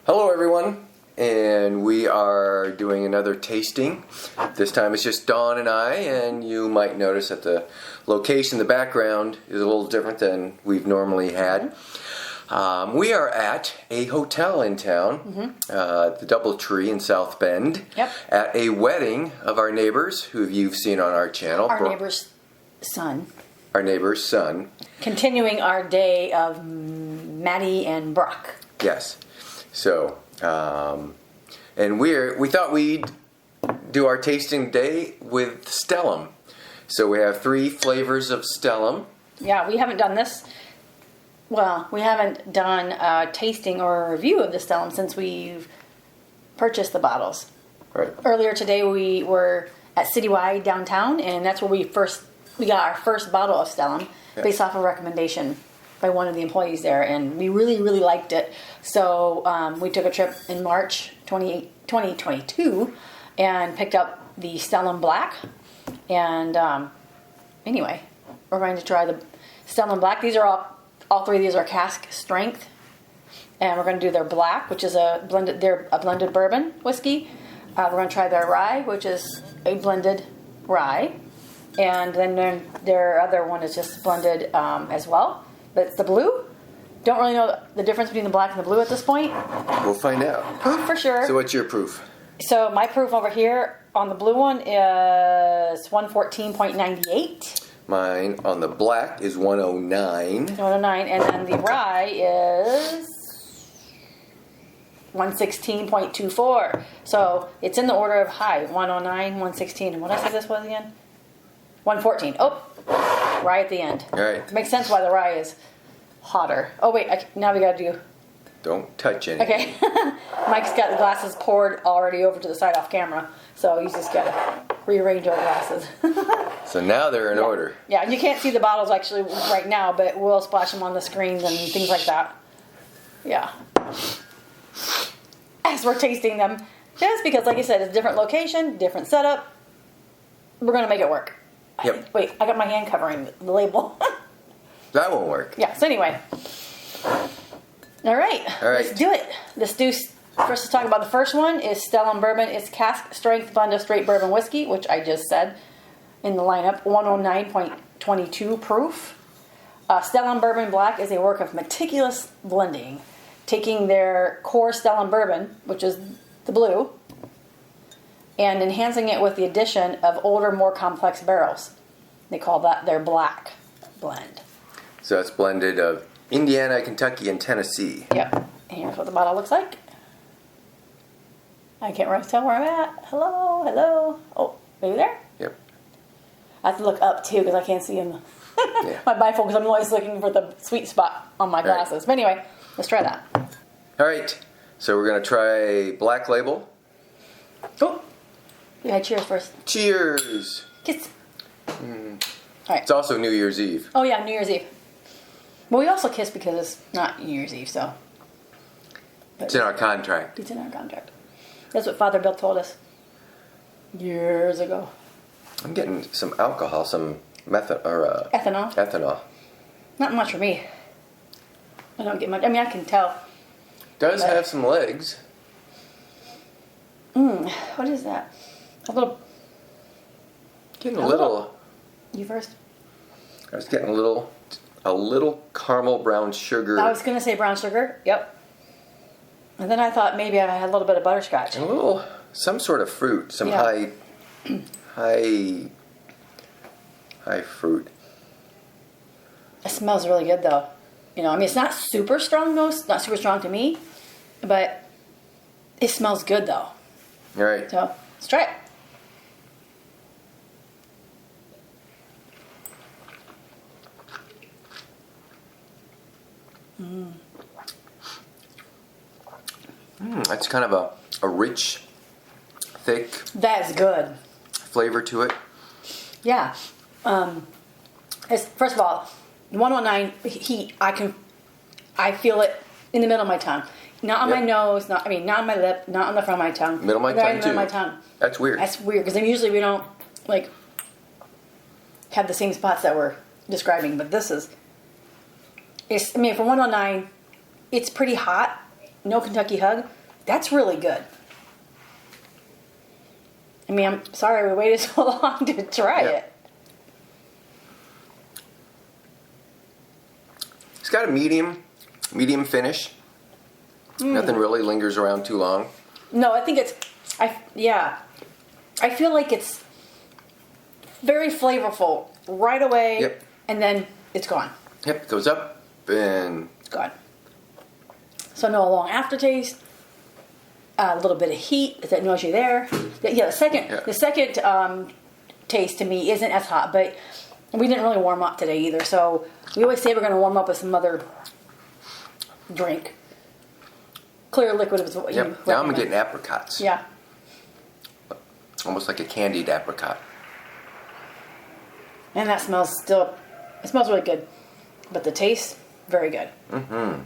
Hello everyone, and we are doing another tasting. This time it's just Dawn and I, and you might notice that the location, the background is a little different than we've normally had. We are at a hotel in town, the Doubletree in South Bend, at a wedding of our neighbors who you've seen on our channel. Our neighbor's son. Our neighbor's son. Continuing our day of Madi and Broc. Yes. So, and we thought we'd do our tasting day with Stellum. So we have 3 flavors of Stellum. Yeah, we haven't done this. Well, we haven't done a tasting or a review of the Stellum since we've purchased the bottles. Right. Earlier today we were at Citywide downtown, and that's where we got our first bottle of Stellum based off a recommendation by one of the employees there, and we really, really liked it. So we took a trip in March 2022 and picked up the Stellum Black. And anyway, we're going to try the Stellum Black. These are all 3 of these are cask strength, and we're going to do their Black, which is a blended bourbon whiskey. We're going to try their Rye, which is a blended rye, and then their other one is just blended as well. But it's the blue. Don't really know the difference between the black and the blue at this point. We'll find out. Proof for sure. So what's your proof? So my proof over here on the blue one is 114.98. Mine on the black is 109. 109, and then the rye is 116.24. So it's in the order of high. 109, 116. And what I said this was again? 114. Oh, rye at the end. All right. It makes sense why the rye is hotter. Oh, wait. Now we got to do... Don't touch anything. Okay. Mike's got the glasses poured already over to the side off camera. So he's just got to rearrange our glasses. So now they're in order. Yeah, and you can't see the bottles actually right now, but we'll splash them on the screens and things like that. Yeah. As we're tasting them. Just because, like I said, it's a different location, different setup. We're going to make it work. Yep. Wait, I got my hand covering the label. That won't work. Yeah, so anyway. All right. Let's do it. First, let's talk about the first one is Stellum Bourbon. It's cask strength blend of straight bourbon whiskey, which I just said in the lineup. 109.22 proof. Stellum Bourbon Black is a work of meticulous blending, taking their core Stellum Bourbon, which is the blue, and enhancing it with the addition of older, more complex barrels. They call that their black blend. So it's blended of Indiana, Kentucky, and Tennessee. Yep. And here's what the bottle looks like. I can't really tell where I'm at. Hello, hello. Oh, are you there? Yep. I have to look up too because I can't see in my bifocal. I'm always looking for the sweet spot on my glasses. Right. But anyway, let's try that. All right. So we're going to try Black Label. Oh. Yeah, cheers first. Cheers. Kiss. All right. It's also New Year's Eve. Oh, yeah, New Year's Eve. But we also kiss because it's not New Year's Eve, so. It's in our contract. It's in our contract. That's what Father Bill told us years ago. I'm getting some alcohol, some ethanol. Ethanol. Not much for me. I don't get much. I mean, I can tell. Does have some legs. What is that? A little. Getting a little. You first. I was getting a little caramel brown sugar. I was going to say brown sugar. Yep. And then I thought maybe I had a little bit of butterscotch. And some sort of fruit, some high fruit. It smells really good though. You know, I mean, it's not super strong though. It's not super strong to me, but it smells good though. All right. So let's try it. That's kind of a rich, thick. That's good. Flavor to it. Yeah. First of all, 109 heat. I feel it in the middle of my tongue, not on my nose. Not on my lip. Not on the front of my tongue. Middle of my tongue in the middle of my tongue. That's weird. That's weird because usually we don't have the same spots that we're describing, but this is. For 109, it's pretty hot. No Kentucky hug, That's really good. I mean, I'm sorry we waited so long to try it. It's got a medium finish. Nothing really lingers around too long. No, I think it's, I feel like it's very flavorful right away. Yep. And then it's gone. Yep, goes up and It's gone. So no long aftertaste. A little bit of heat that knows you there. Yeah, the second taste to me isn't as hot, but we didn't really warm up today either. So we always say we're going to warm up with some other drink. Clear liquid is what you recommend. Now I'm getting apricots. Yeah. Almost like a candied apricot. And that smells really good. But the taste, very good. Mm-hmm.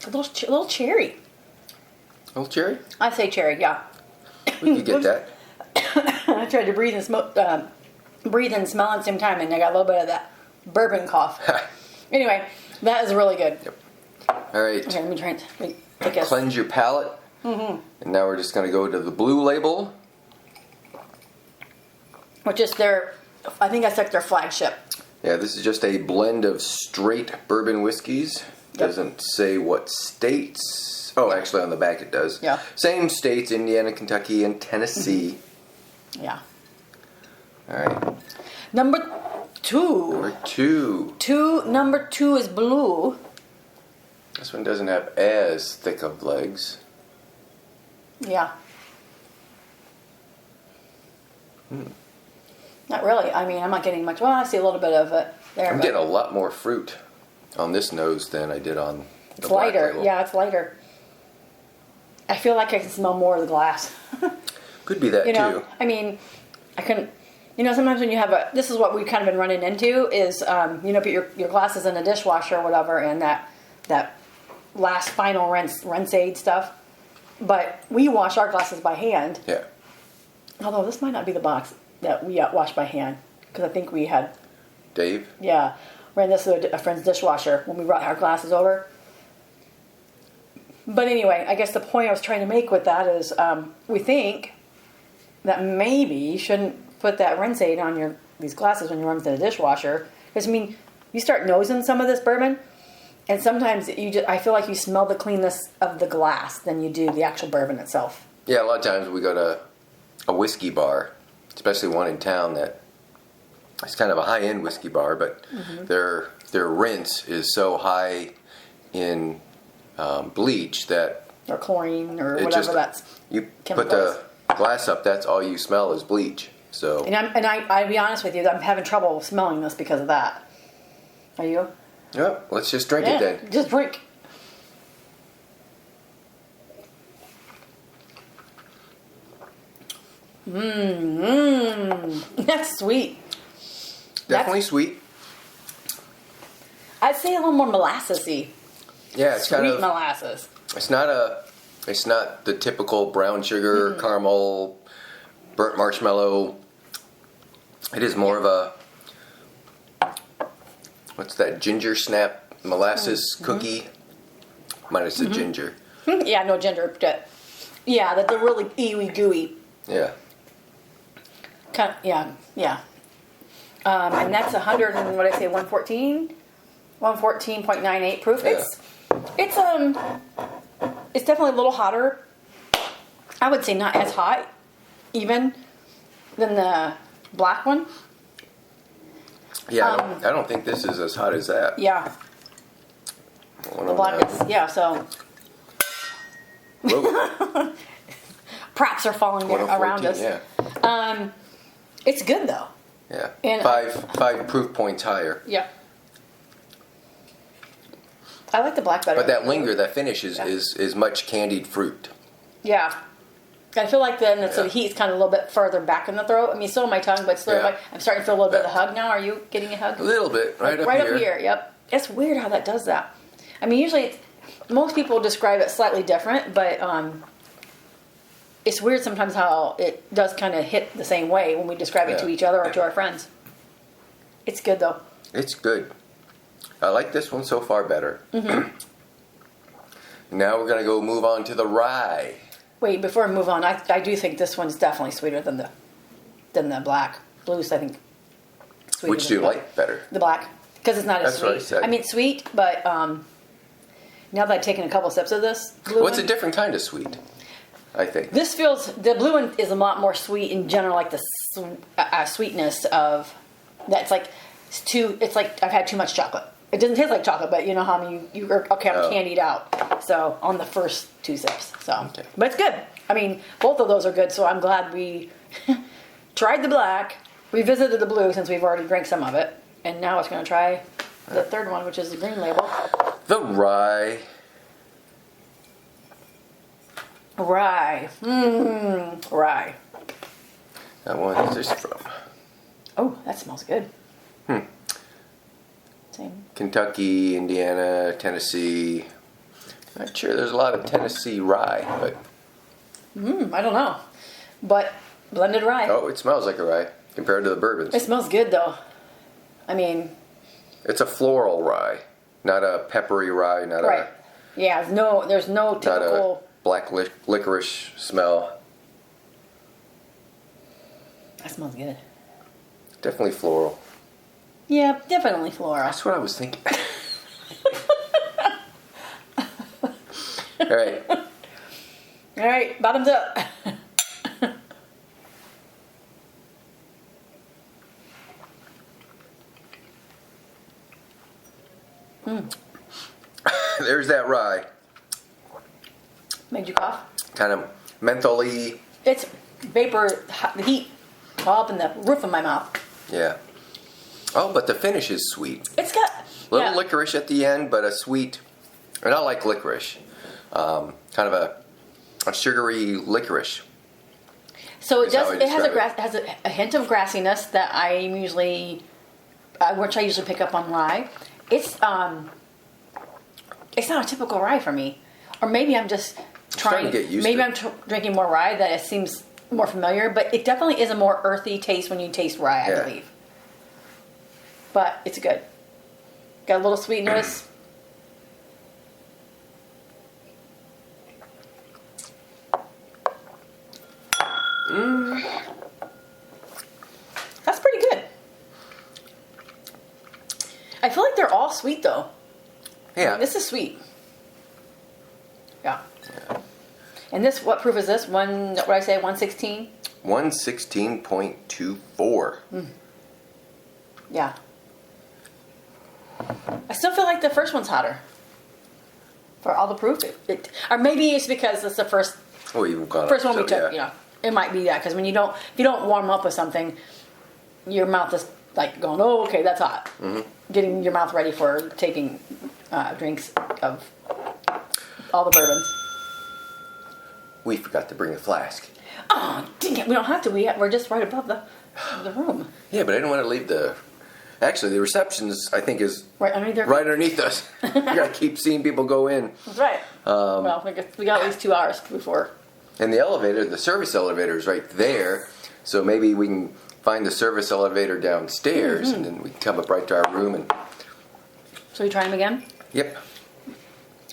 A little cherry. A little cherry? I say cherry, yeah. We could get that. I tried to breathe and smell at the same time, and I got a little bit of that bourbon cough. Anyway, that is really good. Yep. All right. Okay, let me try and take a... Cleanse your palate. Mm-hmm. And now we're just going to go to the blue label. Which is I think that's like their flagship. Yeah, this is just a blend of straight bourbon whiskeys. Doesn't say what states. Oh, actually on the back it does. Yeah. Same states, Indiana, Kentucky, and Tennessee. Mm-hmm. Yeah. All right. Number two. Number two is blue. This one doesn't have as thick of legs. Yeah. Not really. I mean, I'm not getting much. Well, I see a little bit of it there. I'm getting a lot more fruit on this nose than I did on the black lighter. label. Yeah, it's lighter. I feel like I can smell more of the glass. Could be that know, too. I mean, I couldn't. Sometimes when you have this is what we've kind of been running into is, put your glasses in a dishwasher or whatever, and that last final rinse-aid stuff. But we wash our glasses by hand. Yeah. Although this might not be the box that we wash by hand, because I think we had. Dave? Yeah. Ran this through a friend's dishwasher when we brought our glasses over. But anyway, I guess the point I was trying to make with that is we think that maybe you shouldn't put that rinse aid on these glasses when you run them to the dishwasher. Because, I mean, you start nosing some of this bourbon, and sometimes I feel like you smell the cleanness of the glass than you do the actual bourbon itself. Yeah, a lot of times we go to a whiskey bar, especially one in town that it's kind of a high-end whiskey bar, but their rinse is so high in bleach that or chlorine or whatever you chemicals. put the glass up, that's all you smell is bleach. So I'll be honest with you, I'm having trouble smelling this because of that. Are you? Yeah, let's just drink it then. Just drink. That's sweet. Definitely sweet. I'd say a little more molassesy. Yeah, it's sweet kind of molasses. It's not the typical brown sugar, caramel, burnt marshmallow. It is more of a what's that, ginger snap molasses cookie minus the ginger. Yeah, no ginger. Yeah, they're really ooey gooey. Yeah. Yeah. And that's 100 and what did I say, 114? 114.98 proof. Yeah. It's definitely a little hotter. I would say not as hot even than the black one. Yeah, I don't think this is as hot as that. Yeah. The black is, yeah, so Whoa. props are falling around us. Yeah. It's good though. Yeah. And five proof points higher. Yeah. I like the black better. But that finish is much candied fruit. Yeah. I feel like then the heat's kind of a little bit further back in the throat. I mean, still in my tongue, but still I'm starting to feel a little bit of a hug now. Are you getting a hug? A little bit, right up here. here. Yep. It's weird how that does that. I mean, usually most people describe it slightly different, but it's weird sometimes how it does kind of hit the same way when we describe it to each other or to our friends. It's good though. It's good. I like this one so far better. Mm-hmm. Now we're going to go move on to the rye. Wait, before I move on, I do think this one's definitely sweeter than the black. Blues, I think. Sweeter Which do you like better? The black, because it's not as That's sweet. what I said. I mean, it's sweet, but now that I've taken a couple sips of this blue What's one, a different kind of sweet, I think. this feels, the blue one is a lot more sweet in general, like the sweetness of, that's like, it's like I've had too much chocolate. It doesn't taste like chocolate, but you know how you are candied out. So on the first 2 sips. So, Okay. But it's good. I mean, both of those are good. So I'm glad we tried the black, revisited the blue since we've already drank some of it, and now it's going to try the third one, which is the green label. The rye. Rye. Rye. That one is this from Oh, that smells good. Same. Kentucky, Indiana, Tennessee. Not sure there's a lot of Tennessee rye, but I don't know. But blended rye. oh, it smells like a rye compared to the bourbons. It smells good though. I mean, It's a floral rye, not a peppery rye, not right. Yeah, there's no a typical. black licorice smell. That smells good. Definitely floral. Yeah, definitely floral. That's what I was thinking. All right. All right, bottoms up. There's that rye. Made you cough? Kind of mentholy. It's vapor, the heat all up in the roof of my mouth. Yeah. Oh, but the finish is sweet. It's got Little licorice at the end, but a sweet. And I like licorice. Kind of a sugary licorice. So it That's how does. I It has describe a hint of grassiness that which I usually pick up on rye. It's not a typical rye for me, or maybe I'm just trying. starting to get used maybe to I'm drinking more rye that it seems more familiar, but it definitely is a more earthy taste when you taste rye, I Yeah. believe. But it's good. Got a little sweetness. That's pretty good. I feel like they're all sweet though. Yeah. This is sweet. Yeah. And this, what proof is this? What did I say? 116? 116.24. Yeah. I still feel like the first one's hotter. For all the proof. Or maybe it's because it's the first Oh, you've gone one up, we so, took. yeah. It might be that because when if you don't warm up with something, your mouth is like going, oh, okay, that's hot. Mm-hmm. Getting your mouth ready for taking drinks of all the bourbons. We forgot to bring a flask. Oh, dang it! We don't have to. We're just right above the room. Yeah, but I didn't want to leave the. Actually, the receptions, I think, is Right underneath there. right underneath us. You gotta keep seeing people go in. That's right. Well, we got at least 2 hours before. And the elevator, the service elevator is right there. So maybe we can find the service elevator downstairs, and then we can come up right to our room. And So we try them again. yep.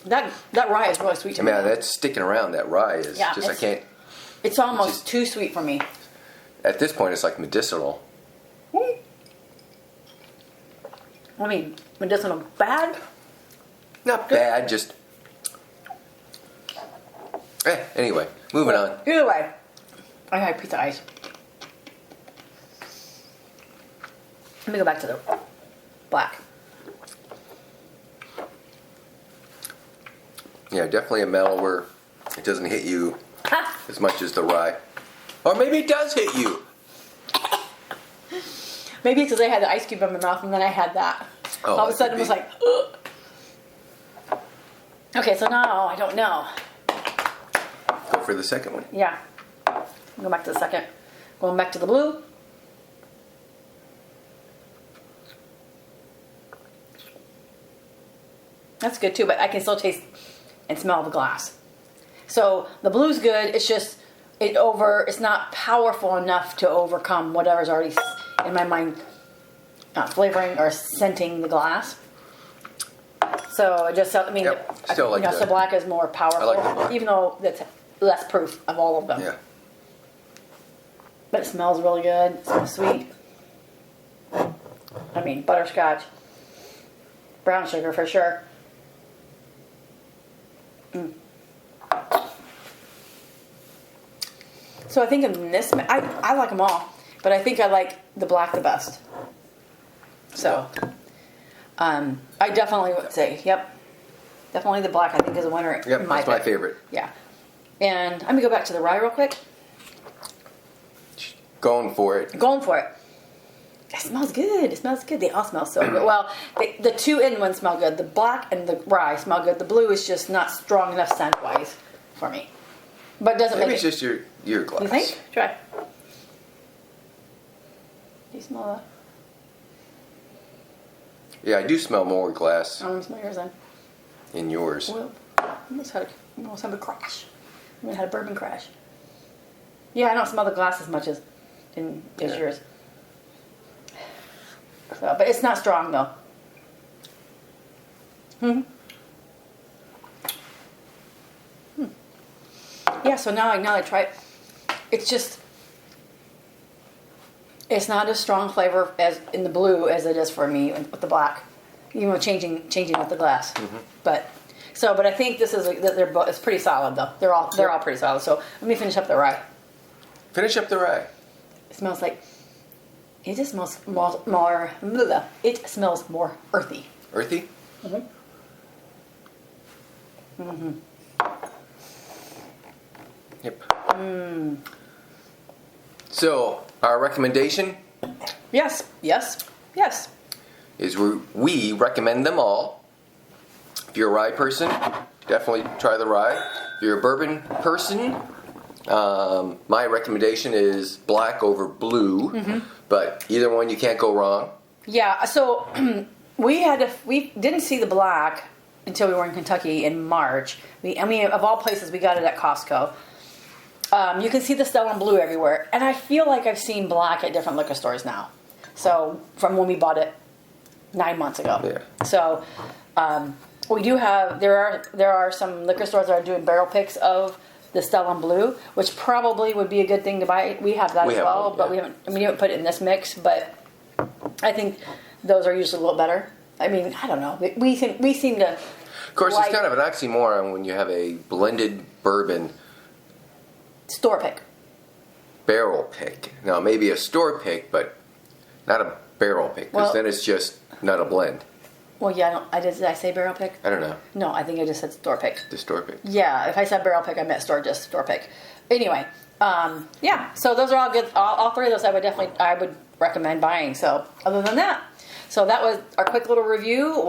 That rye is really sweet to me. Man, that's sticking around. That rye is Yeah, just I can't. It's almost just- too sweet for me. At this point, it's like medicinal. I mean, medicinal bad. Not bad, just. Anyway, moving on. Either way, I had a piece of ice. Let me go back to the black. Yeah, definitely a mellow where it doesn't hit you as much as the rye. Or maybe it does hit you. Maybe it's because I had the ice cube in my mouth and then I had that. Oh, All of a that sudden it could was like, ugh. Okay, so now I don't know. Go for the second one. Yeah. Go back to the second. Going back to the blue. That's good too, but I can still taste and smell the glass. So the blue's good. It's just it's not powerful enough to overcome whatever's already in my mind flavoring or scenting the glass. So it just, I mean, Yep, still like so the- black is more powerful, I like the black. even though that's less proof of all of them. Yeah. But it smells really good. It smells sweet. I mean, butterscotch, brown sugar for sure. So I think in this, I like them all, but I think I like the black the best. So, I definitely would say, yep, definitely the black I think is a winner. Yep, in my that's my pick. favorite. Yeah. And let me go back to the rye real quick. Going for it. Going for it. It smells good. It smells good. They all smell so good. Well, the two in ones smell good. The black and the rye smell good. The blue is just not strong enough scent wise for me. But it doesn't Maybe make it's it. just your glass. You think? Try. Do you smell that? Yeah, I do smell more glass I don't smell yours then. in yours. Well, I almost had a crash. I had a bourbon crash. Yeah, I don't smell the glass as much as Yeah. yours. So, but it's not strong though. Yeah, so now I try it. It's just, it's not as strong flavor as in the blue as it is for me with the black. Even with changing with the glass. But I think this is it's pretty solid though. They're all pretty solid. So let me finish up the rye. Finish up the rye. It smells like, it just smells more it smells more earthy. Earthy? Yep. So, our recommendation Yes. is we recommend them all. If you're a rye person, definitely try the rye. If you're a bourbon person, my recommendation is black over blue. But either one, you can't go wrong. Yeah. So we didn't see the black until we were in Kentucky in March. Of all places, we got it at Costco. You can see the Stellum Blue everywhere, and I feel like I've seen black at different liquor stores now. So from when we bought it 9 months ago. Yeah. So we do have there are some liquor stores that are doing barrel picks of the Stellum Blue, which probably would be a good thing to buy. We have that as well, but we haven't put it in this mix. But I think those are usually a little better. I mean, I don't know. We seem to. Of course, it's kind of an oxymoron when you have a blended bourbon Store pick. barrel pick. Now, maybe a store pick, but not a barrel pick, because then it's just not a blend. Well, yeah, did I say barrel pick? I don't know. No, I think I just said store pick. The store pick. Yeah, if I said barrel pick, I meant just store pick. Anyway, yeah, so those are all good. All three of those I would recommend buying. So other than that, so that was our quick little review,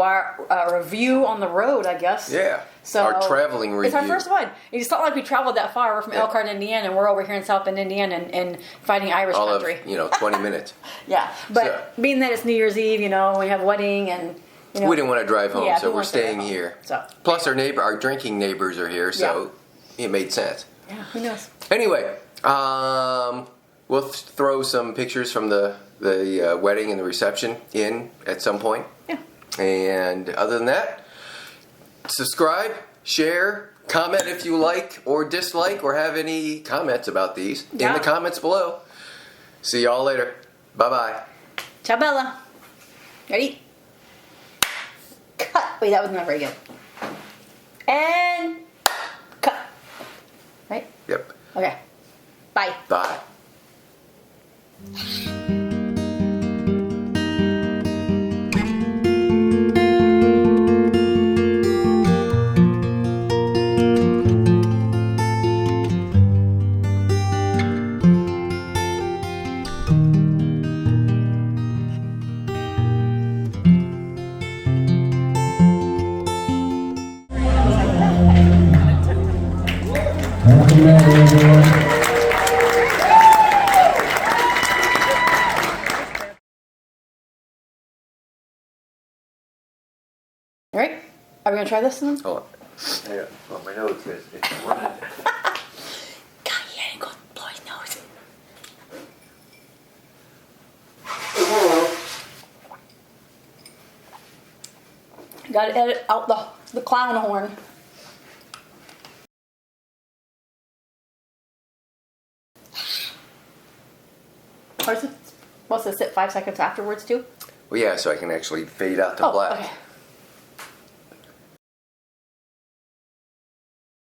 review on the road, I guess. Yeah. So our traveling review. It's our first one. It's not like we traveled that far. We're from Elkhart, Indiana, and we're over here in South Bend, Indiana, and fighting Irish all country. of 20 minutes. Yeah, but being that it's New Year's Eve, we have a wedding and. We didn't want to drive home, Yeah, so we we're want to drive staying home. here. So. Plus, our drinking neighbors are here, so it made sense. Yeah, who knows? Anyway, we'll throw some pictures from the wedding and the reception in at some point. Yeah. And other than that, subscribe, share, comment if you like or dislike or have any comments about these in the comments below. See y'all later. Bye-bye. Ciao, Bella. Ready? Cut. Wait, that was not very good. And cut. Right? Yep. Okay. Bye. Bye. Happy Madi, everyone. All right. Are we going to try this one? Hold on. Yeah, well, my nose is running. God, he had to go blow his nose. Got to edit out the clown horn. Or is it supposed to sit 5 seconds afterwards too? Well, yeah, so I can actually fade out the Oh, black. okay.